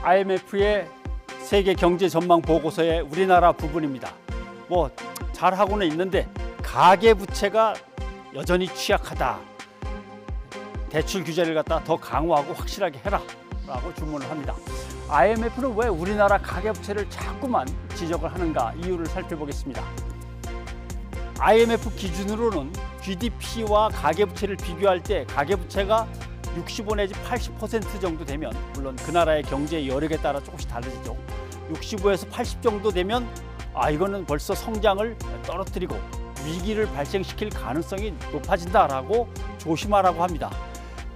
IMF의 세계 경제 전망 보고서의 우리나라 부분입니다. 뭐 잘하고는 있는데 가계 부채가 여전히 취약하다. 대출 규제를 갖다 더 강화하고 확실하게 해라 라고 주문을 합니다. IMF는 왜 우리나라 가계 부채를 자꾸만 지적을 하는가 이유를 살펴보겠습니다. IMF 기준으로는 GDP와 가계 부채를 비교할 때 가계 부채가 65 내지 80% 정도 되면, 물론 그 나라의 경제 여력에 따라 조금씩 다르죠. 65에서 80 정도 되면 이거는 벌써 성장을 떨어뜨리고 위기를 발생시킬 가능성이 높아진다라고 조심하라고 합니다.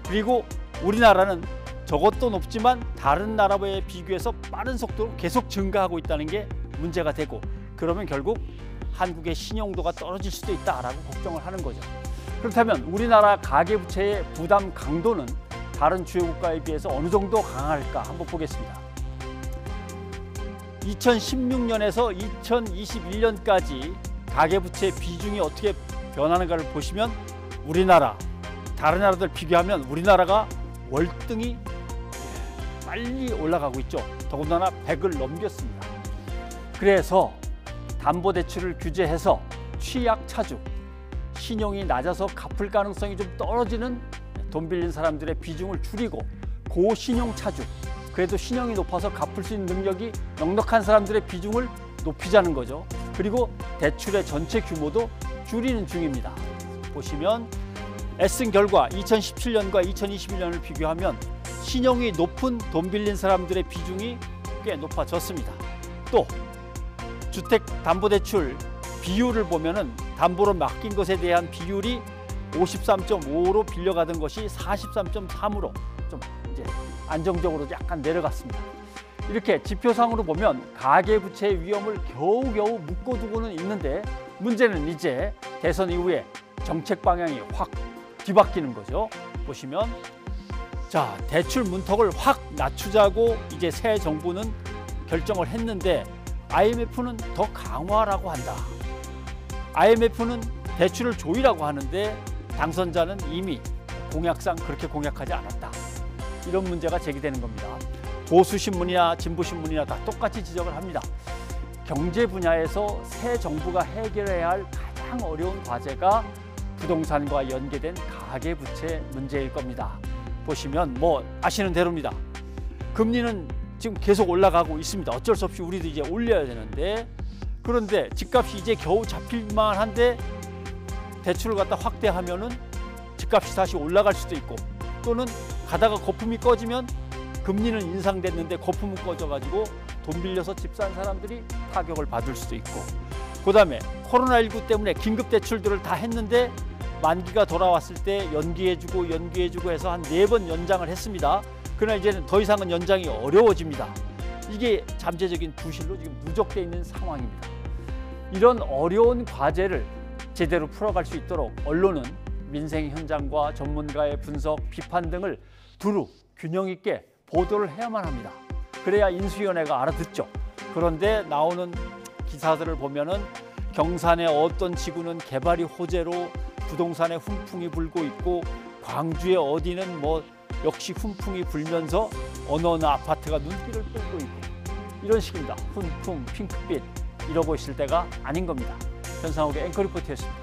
그리고 우리나라는 저것도 높지만 다른 나라에 비교해서 빠른 속도로 계속 증가하고 있다는 게 문제가 되고, 그러면 결국 한국의 신용도가 떨어질 수도 있다라고 걱정을 하는 거죠. 그렇다면 우리나라 가계부채의 부담 강도는 다른 주요 국가에 비해서 어느 정도 강할까 한번 보겠습니다. 2016년에서 2021년까지 가계부채 비중이 어떻게 변하는가를 보시면 우리나라, 다른 나라들 비교하면 우리나라가 월등히 빨리 올라가고 있죠. 더군다나 100을 넘겼습니다. 그래서 담보대출을 규제해서 취약차주, 신용이 낮아서 갚을 가능성이 좀 떨어지는 돈 빌린 사람들의 비중을 줄이고, 고신용차주, 그래도 신용이 높아서 갚을 수 있는 능력이 넉넉한 사람들의 비중을 높이자는 거죠. 그리고 대출의 전체 규모도 줄이는 중입니다. 보시면 애쓴 결과 2017년과 2021년을 비교하면 신용이 높은 돈 빌린 사람들의 비중이 꽤 높아졌습니다. 또 주택담보대출 비율을 보면은 담보로 맡긴 것에 대한 비율이 53.5로 빌려가던 것이 43.3으로 좀 이제 안정적으로 약간 내려갔습니다. 이렇게 지표상으로 보면 가계부채의 위험을 겨우겨우 묶어두고는 있는데, 문제는 이제 대선 이후에 정책 방향이 확 뒤바뀌는 거죠. 보시면 자, 대출 문턱을 확 낮추자고 이제 새 정부는 결정을 했는데 IMF는 더 강화라고 한다. IMF는 대출을 조이라고 하는데 당선자는 이미 공약상 그렇게 공약하지 않았다. 이런 문제가 제기되는 겁니다. 보수신문이나 진보신문이나 다 똑같이 지적을 합니다. 경제 분야에서 새 정부가 해결해야 할 가장 어려운 과제가 부동산과 연계된 가계부채 문제일 겁니다. 보시면 뭐 아시는 대로입니다. 금리는 지금 계속 올라가고 있습니다. 어쩔 수 없이 우리도 이제 올려야 되는데, 그런데 집값이 이제 겨우 잡힐만 한데 대출을 갖다 확대하면은 집값이 다시 올라갈 수도 있고, 또는 가다가 거품이 꺼지면 금리는 인상됐는데 거품은 꺼져가지고 돈 빌려서 집 산 사람들이 타격을 받을 수도 있고, 그 다음에 코로나19 때문에 긴급대출들을 다 했는데 만기가 돌아왔을 때 연기해주고 해서 한 4번 연장을 했습니다. 그러나 이제는 더 이상은 연장이 어려워집니다. 이게 잠재적인 부실로 지금 누적되어 있는 상황입니다. 이런 어려운 과제를 제대로 풀어갈 수 있도록 언론은 민생 현장과 전문가의 분석, 비판 등을 두루 균형 있게 보도를 해야만 합니다. 그래야 인수위원회가 알아듣죠. 그런데 나오는 기사들을 보면은 경산의 어떤 지구는 개발이 호재로 부동산에 훈풍이 불고 있고, 광주의 어디는 뭐 역시 훈풍이 불면서 어느 아파트가 눈길을 끌고 있고, 이런 식입니다. 훈풍, 핑크빛 이러고 있을 때가 아닌 겁니다. 변상욱의 앵커 리포트였습니다.